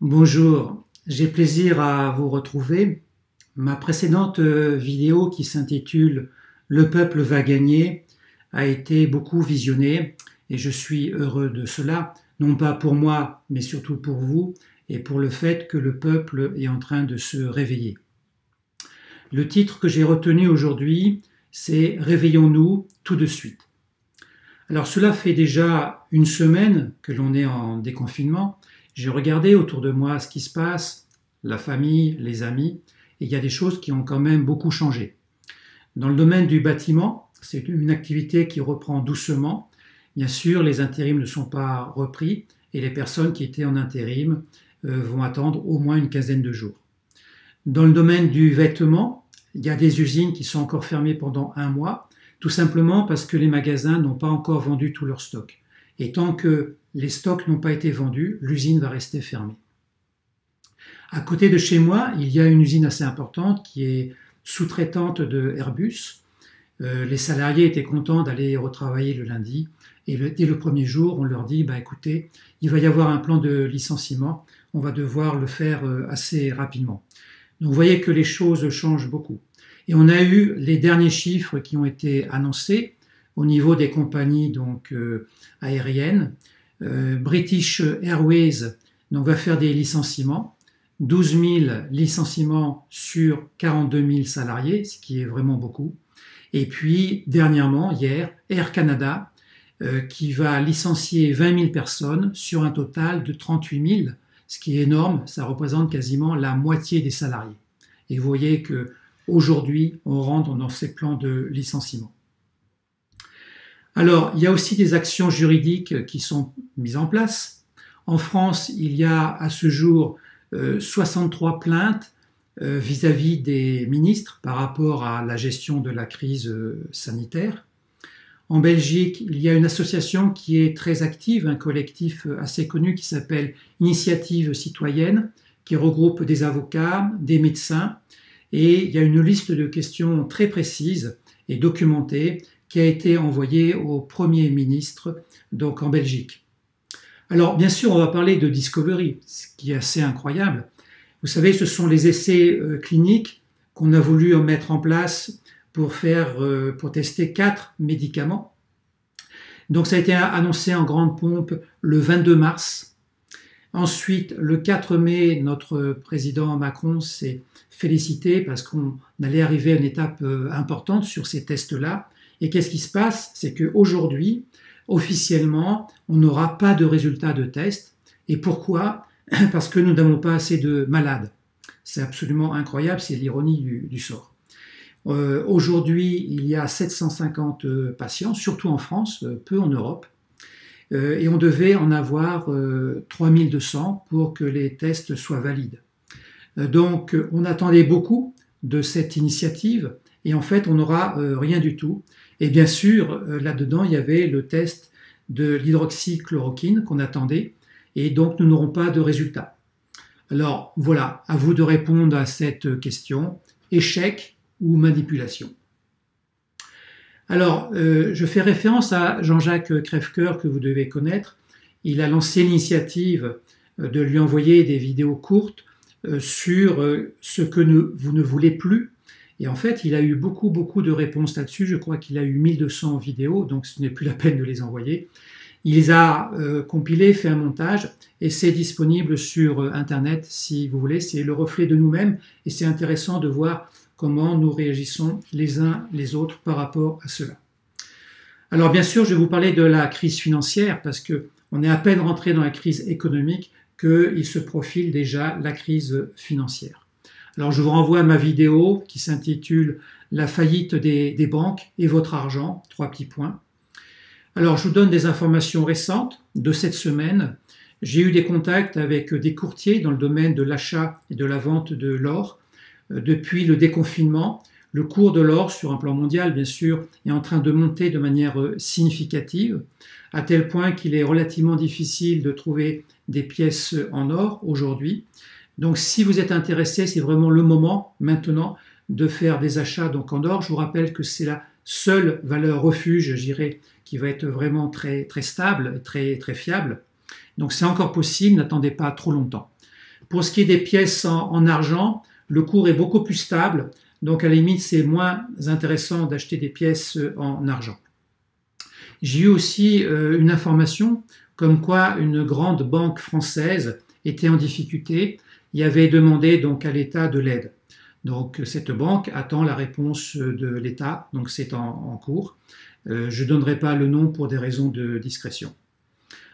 Bonjour, j'ai plaisir à vous retrouver. Ma précédente vidéo qui s'intitule Le peuple va gagner a été beaucoup visionnée et je suis heureux de cela, non pas pour moi mais surtout pour vous et pour le fait que le peuple est en train de se réveiller. Le titre que j'ai retenu aujourd'hui, c'est Réveillons-nous tout de suite. Alors cela fait déjà une semaine que l'on est en déconfinement. J'ai regardé autour de moi ce qui se passe, la famille, les amis, et il y a des choses qui ont quand même beaucoup changé. Dans le domaine du bâtiment, c'est une activité qui reprend doucement. Bien sûr, les intérims ne sont pas repris et les personnes qui étaient en intérim vont attendre au moins une quinzaine de jours. Dans le domaine du vêtement, il y a des usines qui sont encore fermées pendant un mois, tout simplement parce que les magasins n'ont pas encore vendu tout leur stock. Et tant que les stocks n'ont pas été vendus, l'usine va rester fermée. À côté de chez moi, il y a une usine assez importante qui est sous-traitante de Airbus. Les salariés étaient contents d'aller retravailler le lundi. Et dès le premier jour, on leur dit, écoutez, il va y avoir un plan de licenciement, on va devoir le faire assez rapidement. Donc vous voyez que les choses changent beaucoup. Et on a eu les derniers chiffres qui ont été annoncés au niveau des compagnies aériennes. British Airways va faire des licenciements, 12 000 licenciements sur 42 000 salariés, ce qui est vraiment beaucoup. Et puis, dernièrement, hier, Air Canada, qui va licencier 20 000 personnes sur un total de 38 000, ce qui est énorme, ça représente quasiment la moitié des salariés. Et vous voyez qu'aujourd'hui, on rentre dans ces plans de licenciement. Alors, il y a aussi des actions juridiques qui sont mises en place. En France, il y a à ce jour 63 plaintes vis-à-vis des ministres par rapport à la gestion de la crise sanitaire. En Belgique, il y a une association qui est très active, un collectif assez connu qui s'appelle Initiative citoyenne, qui regroupe des avocats, des médecins, et il y a une liste de questions très précises et documentées qui a été envoyée au Premier ministre donc en Belgique. Alors bien sûr, on va parler de Discovery, ce qui est assez incroyable. Vous savez, ce sont les essais cliniques qu'on a voulu mettre en place pour tester 4 médicaments. Donc ça a été annoncé en grande pompe le 22 mars. Ensuite, le 4 mai, notre président Macron s'est félicité parce qu'on allait arriver à une étape importante sur ces tests-là. Et qu'est-ce qui se passe? C'est qu'aujourd'hui, officiellement, on n'aura pas de résultats de tests. Et pourquoi? Parce que nous n'avons pas assez de malades. C'est absolument incroyable, c'est l'ironie du sort. Aujourd'hui, il y a 750 patients, surtout en France, peu en Europe, et on devait en avoir 3200 pour que les tests soient valides. Donc, on attendait beaucoup de cette initiative, et en fait, on n'aura rien du tout. Et bien sûr, là-dedans, il y avait le test de l'hydroxychloroquine qu'on attendait, et donc nous n'aurons pas de résultats. Alors voilà, à vous de répondre à cette question, échec ou manipulation. Alors, je fais référence à Jean-Jacques Crèvecoeur que vous devez connaître. Il a lancé l'initiative de lui envoyer des vidéos courtes sur ce que vous ne voulez plus. Et en fait, il a eu beaucoup de réponses là-dessus. Je crois qu'il a eu 1200 vidéos, donc ce n'est plus la peine de les envoyer. Il les a compilées, fait un montage, et c'est disponible sur Internet si vous voulez. C'est le reflet de nous-mêmes, et c'est intéressant de voir comment nous réagissons les uns les autres par rapport à cela. Alors bien sûr, je vais vous parler de la crise financière, parce qu'on est à peine rentré dans la crise économique qu'il se profile déjà la crise financière. Alors je vous renvoie à ma vidéo qui s'intitule « La faillite des banques et votre argent », 3 petits points. Alors je vous donne des informations récentes de cette semaine. J'ai eu des contacts avec des courtiers dans le domaine de l'achat et de la vente de l'or. Depuis le déconfinement, le cours de l'or sur un plan mondial, bien sûr, est en train de monter de manière significative, à tel point qu'il est relativement difficile de trouver des pièces en or aujourd'hui. Donc si vous êtes intéressé, c'est vraiment le moment maintenant de faire des achats donc en or. Je vous rappelle que c'est la seule valeur refuge, je dirais, qui va être vraiment très stable, très fiable. Donc c'est encore possible, n'attendez pas trop longtemps. Pour ce qui est des pièces en argent, le cours est beaucoup plus stable, donc à la limite c'est moins intéressant d'acheter des pièces en argent. J'ai eu aussi une information comme quoi une grande banque française était en difficulté et avait demandé donc à l'État de l'aide. Donc cette banque attend la réponse de l'État, donc c'est en cours. Je ne donnerai pas le nom pour des raisons de discrétion.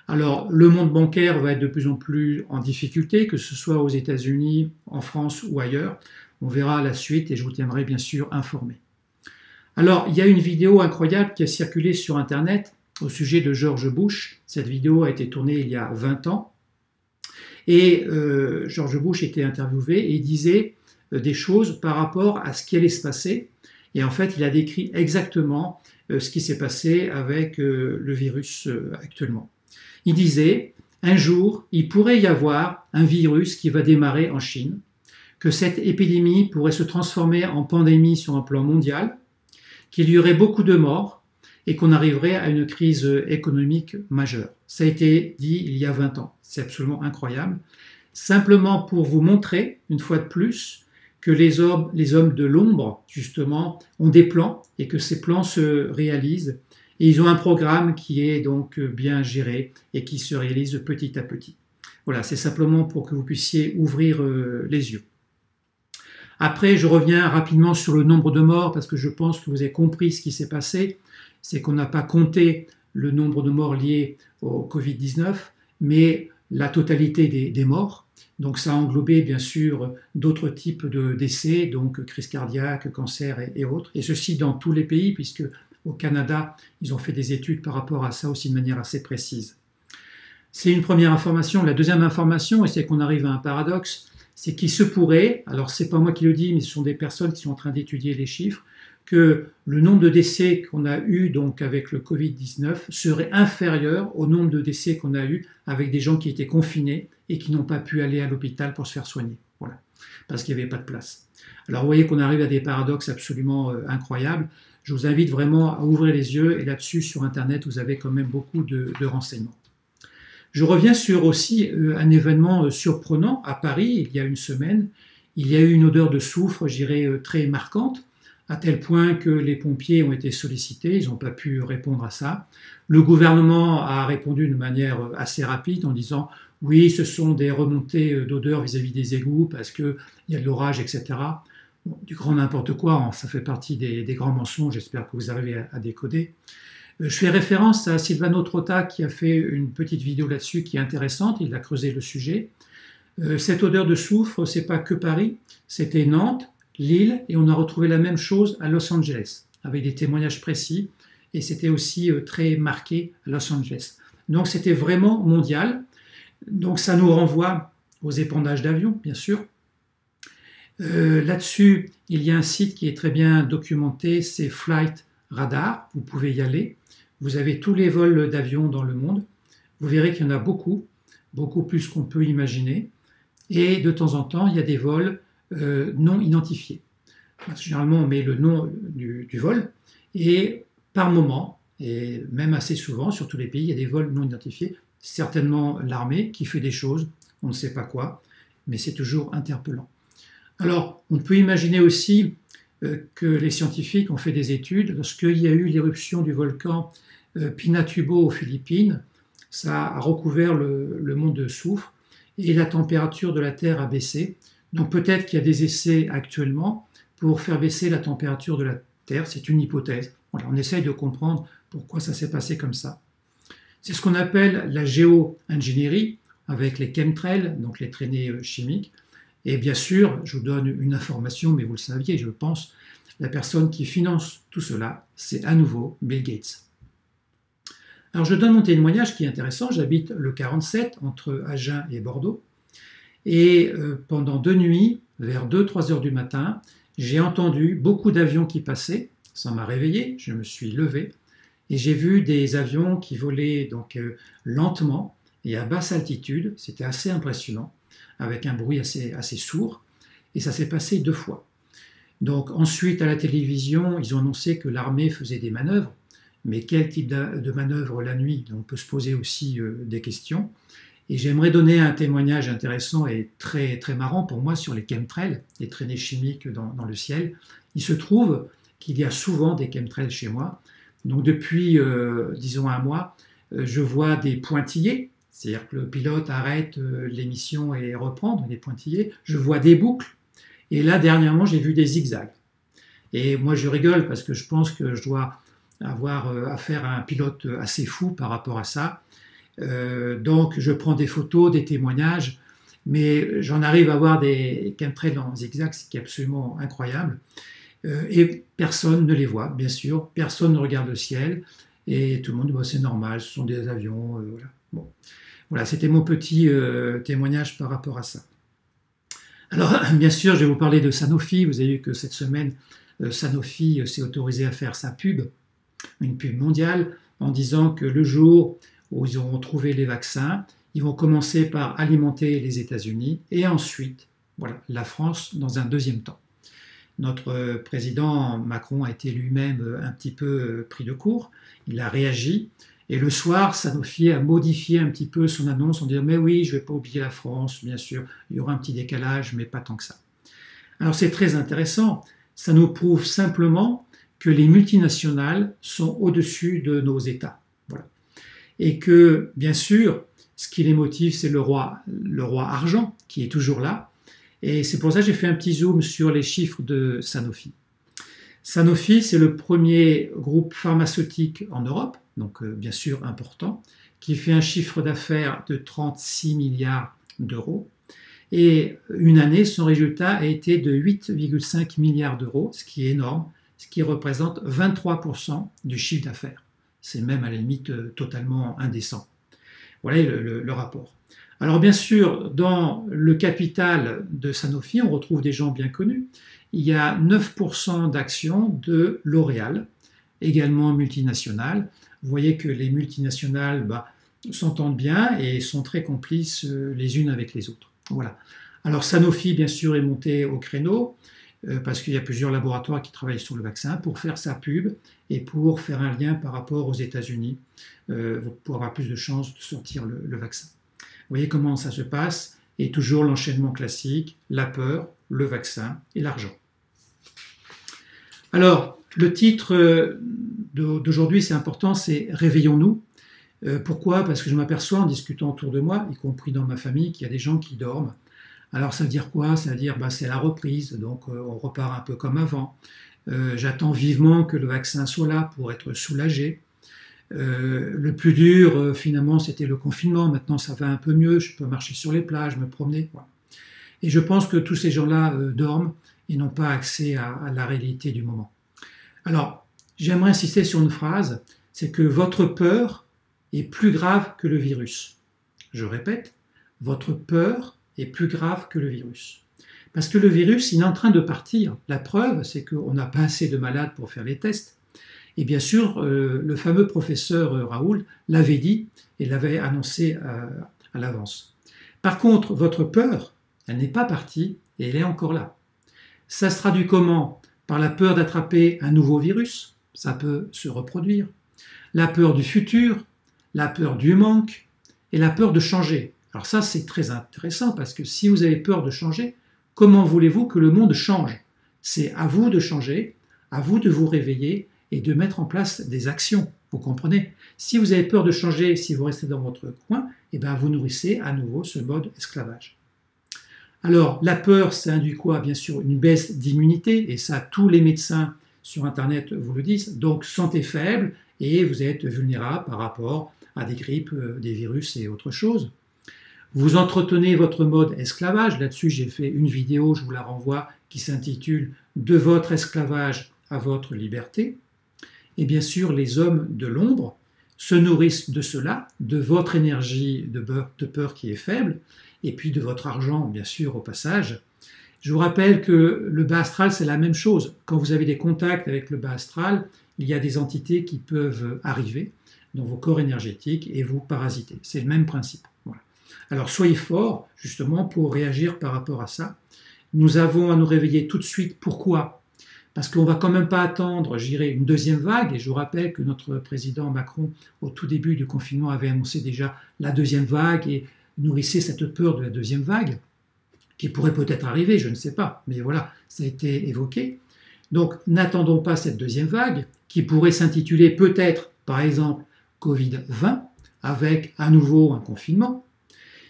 Alors le monde bancaire va être de plus en plus en difficulté, que ce soit aux États-Unis, en France ou ailleurs. On verra la suite et je vous tiendrai bien sûr informé. Alors il y a une vidéo incroyable qui a circulé sur Internet au sujet de George Bush. Cette vidéo a été tournée il y a 20 ans. Et George Bush était interviewé et il disait des choses par rapport à ce qui allait se passer. Et en fait, il a décrit exactement ce qui s'est passé avec le virus actuellement. Il disait, un jour, il pourrait y avoir un virus qui va démarrer en Chine, que cette épidémie pourrait se transformer en pandémie sur un plan mondial, qu'il y aurait beaucoup de morts et qu'on arriverait à une crise économique majeure. Ça a été dit il y a 20 ans. C'est absolument incroyable. Simplement pour vous montrer, une fois de plus, que les hommes de l'ombre, justement, ont des plans et que ces plans se réalisent. Et ils ont un programme qui est donc bien géré et qui se réalise petit à petit. Voilà, c'est simplement pour que vous puissiez ouvrir les yeux. Après, je reviens rapidement sur le nombre de morts parce que je pense que vous avez compris ce qui s'est passé. C'est qu'on n'a pas compté le nombre de morts liés au Covid-19, mais la totalité des morts. Donc ça a englobé bien sûr d'autres types de décès, donc crise cardiaque, cancer et autres. Et ceci dans tous les pays, puisque au Canada, ils ont fait des études par rapport à ça aussi de manière assez précise. C'est une première information. La deuxième information, et c'est qu'on arrive à un paradoxe, c'est qu'il se pourrait, alors c'est pas moi qui le dis, mais ce sont des personnes qui sont en train d'étudier les chiffres, que le nombre de décès qu'on a eu donc avec le Covid-19 serait inférieur au nombre de décès qu'on a eu avec des gens qui étaient confinés et qui n'ont pas pu aller à l'hôpital pour se faire soigner. Voilà, parce qu'il n'y avait pas de place. Alors vous voyez qu'on arrive à des paradoxes absolument incroyables. Je vous invite vraiment à ouvrir les yeux et là-dessus sur Internet vous avez quand même beaucoup de renseignements. Je reviens sur aussi un événement surprenant à Paris il y a une semaine. Il y a eu une odeur de soufre, je dirais, très marquante, à tel point que les pompiers ont été sollicités, ils n'ont pas pu répondre à ça. Le gouvernement a répondu de manière assez rapide en disant « oui, ce sont des remontées d'odeur vis-à-vis des égouts parce qu'il y a de l'orage, etc. » Bon, du grand n'importe quoi, ça fait partie des grands mensonges, j'espère que vous arrivez à décoder. Je fais référence à Silvano Trotta qui a fait une petite vidéo là-dessus qui est intéressante, il a creusé le sujet. Cette odeur de soufre, c'est pas que Paris, c'était Nantes, Lille, et on a retrouvé la même chose à Los Angeles, avec des témoignages précis, et c'était aussi très marqué à Los Angeles. Donc c'était vraiment mondial, donc ça nous renvoie aux épandages d'avions, bien sûr. Là-dessus, il y a un site qui est très bien documenté, c'est Flight Radar, vous pouvez y aller. Vous avez tous les vols d'avions dans le monde, vous verrez qu'il y en a beaucoup, beaucoup plus qu'on peut imaginer, et de temps en temps, il y a des vols non identifiés. Généralement, on met le nom du vol, et par moment, et même assez souvent, sur tous les pays, il y a des vols non identifiés, certainement l'armée qui fait des choses, on ne sait pas quoi, mais c'est toujours interpellant. Alors, on peut imaginer aussi que les scientifiques ont fait des études. Lorsqu'il y a eu l'éruption du volcan Pinatubo aux Philippines, ça a recouvert le monde de soufre et la température de la Terre a baissé. Donc peut-être qu'il y a des essais actuellement pour faire baisser la température de la Terre. C'est une hypothèse. Voilà, on essaye de comprendre pourquoi ça s'est passé comme ça. C'est ce qu'on appelle la géo-ingénierie avec les chemtrails, donc les traînées chimiques. Et bien sûr, je vous donne une information, mais vous le saviez, je pense, la personne qui finance tout cela, c'est à nouveau Bill Gates. Alors je donne mon témoignage qui est intéressant, j'habite le 47 entre Agen et Bordeaux, et pendant 2 nuits, vers 2-3 heures du matin, j'ai entendu beaucoup d'avions qui passaient, ça m'a réveillé, je me suis levé, et j'ai vu des avions qui volaient donc lentement et à basse altitude, c'était assez impressionnant, avec un bruit assez sourd, et ça s'est passé 2 fois. Donc ensuite, à la télévision, ils ont annoncé que l'armée faisait des manœuvres, mais quel type de manœuvre la nuit? On peut se poser aussi des questions. Et j'aimerais donner un témoignage intéressant et très, très marrant pour moi sur les chemtrails, les traînées chimiques dans le ciel. Il se trouve qu'il y a souvent des chemtrails chez moi. Donc depuis, disons, un mois, je vois des pointillés, c'est-à-dire que le pilote arrête l'émission et reprend, donc des pointillés. Je vois des boucles. Et là, dernièrement, j'ai vu des zigzags. Et moi, je rigole parce que je pense que je dois avoir affaire à un pilote assez fou par rapport à ça. Donc, je prends des photos, des témoignages, mais j'en arrive à voir des chemtrails en zigzag, ce qui est absolument incroyable. Et personne ne les voit, bien sûr. Personne ne regarde le ciel. Et tout le monde dit, bah, c'est normal, ce sont des avions. Voilà. Bon. Voilà, c'était mon petit témoignage par rapport à ça. Alors, bien sûr, je vais vous parler de Sanofi. Vous avez vu que cette semaine, Sanofi s'est autorisé à faire sa pub, une pub mondiale, en disant que le jour où ils auront trouvé les vaccins, ils vont commencer par alimenter les États-Unis et ensuite, voilà, la France dans un deuxième temps. Notre président Macron a été lui-même un petit peu pris de court, il a réagi, et le soir, Sanofi a modifié un petit peu son annonce en disant « mais oui, je ne vais pas oublier la France, bien sûr, il y aura un petit décalage, mais pas tant que ça ». Alors c'est très intéressant, ça nous prouve simplement que les multinationales sont au-dessus de nos États. Voilà. Et que, bien sûr, ce qui les motive, c'est le roi argent, qui est toujours là. Et c'est pour ça que j'ai fait un petit zoom sur les chiffres de Sanofi. Sanofi, c'est le premier groupe pharmaceutique en Europe, donc bien sûr important, qui fait un chiffre d'affaires de 36 milliards d'euros. Et une année, son résultat a été de 8,5 milliards d'euros, ce qui est énorme, ce qui représente 23% du chiffre d'affaires. C'est même à la limite totalement indécent. Voilà le rapport. Alors bien sûr, dans le capital de Sanofi, on retrouve des gens bien connus. Il y a 9% d'actions de L'Oréal, également multinationale. Vous voyez que les multinationales s'entendent bien et sont très complices les unes avec les autres. Voilà. Alors Sanofi, bien sûr, est monté au créneau parce qu'il y a plusieurs laboratoires qui travaillent sur le vaccin pour faire sa pub et pour faire un lien par rapport aux États-Unis pour avoir plus de chances de sortir le vaccin. Vous voyez comment ça se passe et toujours l'enchaînement classique, la peur, le vaccin et l'argent. Alors, le titre d'aujourd'hui, c'est important, c'est « Réveillons-nous ». Pourquoi? Parce que je m'aperçois en discutant autour de moi, y compris dans ma famille, qu'il y a des gens qui dorment. Alors ça veut dire quoi? Ça veut dire c'est la reprise, donc on repart un peu comme avant. J'attends vivement que le vaccin soit là pour être soulagé. Le plus dur, finalement, c'était le confinement. Maintenant, ça va un peu mieux. Je peux marcher sur les plages, me promener. Voilà. Et je pense que tous ces gens-là dorment et n'ont pas accès à la réalité du moment. Alors, j'aimerais insister sur une phrase, c'est que votre peur est plus grave que le virus. Je répète, votre peur est plus grave que le virus. Parce que le virus, il est en train de partir. La preuve, c'est qu'on n'a pas assez de malades pour faire les tests. Et bien sûr, le fameux professeur Raoult l'avait dit et l'avait annoncé à l'avance. Par contre, votre peur, elle n'est pas partie et elle est encore là. Ça se traduit comment? Par la peur d'attraper un nouveau virus, ça peut se reproduire. La peur du futur, la peur du manque et la peur de changer. Alors ça, c'est très intéressant parce que si vous avez peur de changer, comment voulez-vous que le monde change? C'est à vous de changer, à vous de vous réveiller et de mettre en place des actions. Vous comprenez? Si vous avez peur de changer, si vous restez dans votre coin, eh bien vous nourrissez à nouveau ce mode esclavage. Alors, la peur, ça induit quoi? Bien sûr, une baisse d'immunité, et ça, tous les médecins sur Internet vous le disent. Donc, santé faible, et vous êtes vulnérable par rapport à des grippes, des virus et autre chose. Vous entretenez votre mode esclavage. Là-dessus, j'ai fait une vidéo, je vous la renvoie, qui s'intitule « De votre esclavage à votre liberté ». Et bien sûr, les hommes de l'ombre se nourrissent de cela, de votre énergie de peur qui est faible, et puis de votre argent, bien sûr, au passage. Je vous rappelle que le bas astral, c'est la même chose. Quand vous avez des contacts avec le bas astral, il y a des entités qui peuvent arriver dans vos corps énergétiques et vous parasiter. C'est le même principe. Voilà. Alors, soyez forts, justement, pour réagir par rapport à ça. Nous avons à nous réveiller tout de suite. Pourquoi? Parce qu'on ne va quand même pas attendre, je dirais, une deuxième vague. Et je vous rappelle que notre président Macron, au tout début du confinement, avait annoncé déjà la deuxième vague et nourrissait cette peur de la deuxième vague, qui pourrait peut-être arriver, je ne sais pas, mais voilà, ça a été évoqué. Donc n'attendons pas cette deuxième vague, qui pourrait s'intituler peut-être, par exemple, Covid-20, avec à nouveau un confinement,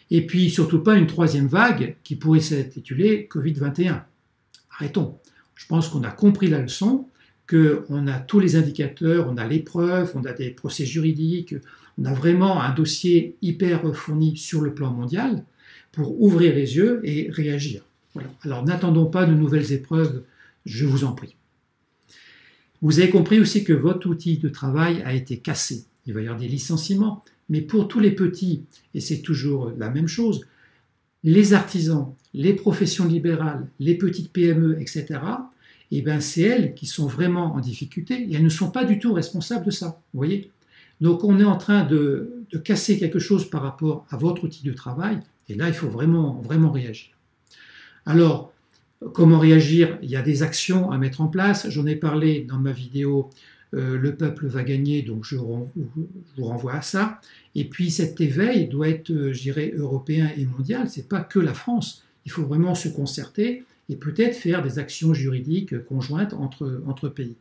et puis surtout pas une troisième vague qui pourrait s'intituler Covid-21. Arrêtons. Je pense qu'on a compris la leçon, qu'on a tous les indicateurs, on a les preuves, on a des procès juridiques, on a vraiment un dossier hyper fourni sur le plan mondial pour ouvrir les yeux et réagir. Voilà. Alors n'attendons pas de nouvelles épreuves, je vous en prie. Vous avez compris aussi que votre outil de travail a été cassé. Il va y avoir des licenciements, mais pour tous les petits, et c'est toujours la même chose, les artisans, les professions libérales, les petites PME, etc., eh bien c'est elles qui sont vraiment en difficulté et elles ne sont pas du tout responsables de ça. Vous voyez ? Donc on est en train de casser quelque chose par rapport à votre outil de travail et là il faut vraiment réagir. Alors, comment réagir? Il y a des actions à mettre en place. J'en ai parlé dans ma vidéo Le peuple va gagner, donc je vous renvoie à ça. Et puis cet éveil doit être, je dirais, européen et mondial. C'est pas que la France. Il faut vraiment se concerter et peut-être faire des actions juridiques conjointes entre pays.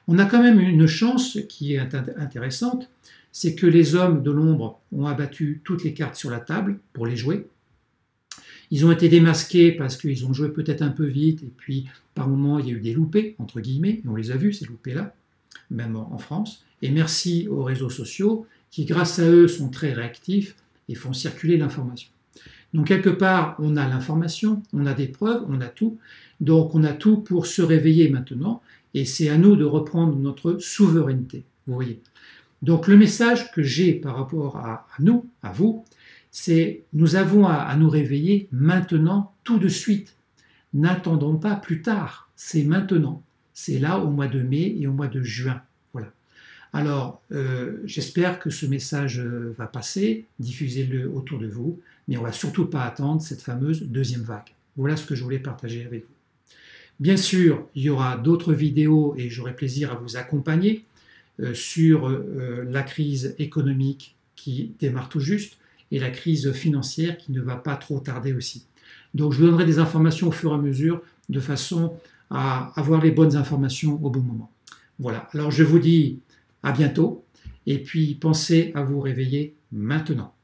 On a quand même une chance qui est intéressante, c'est que les hommes de l'ombre ont abattu toutes les cartes sur la table pour les jouer. Ils ont été démasqués parce qu'ils ont joué peut-être un peu vite et puis par moments il y a eu des loupés, entre guillemets, et on les a vus ces loupés-là, même en France. Et merci aux réseaux sociaux qui, grâce à eux, sont très réactifs et font circuler l'information. Donc quelque part, on a l'information, on a des preuves, on a tout. Donc on a tout pour se réveiller maintenant et c'est à nous de reprendre notre souveraineté. Vous voyez. Donc le message que j'ai par rapport à nous, à vous, c'est nous avons à nous réveiller maintenant, tout de suite. N'attendons pas plus tard, c'est maintenant. C'est là au mois de mai et au mois de juin. Voilà. Alors, j'espère que ce message va passer, diffusez-le autour de vous, mais on ne va surtout pas attendre cette fameuse deuxième vague. Voilà ce que je voulais partager avec vous. Bien sûr, il y aura d'autres vidéos et j'aurai plaisir à vous accompagner sur la crise économique qui démarre tout juste et la crise financière qui ne va pas trop tarder aussi. Donc je vous donnerai des informations au fur et à mesure de façon à avoir les bonnes informations au bon moment. Voilà, alors je vous dis à bientôt et puis pensez à vous réveiller maintenant.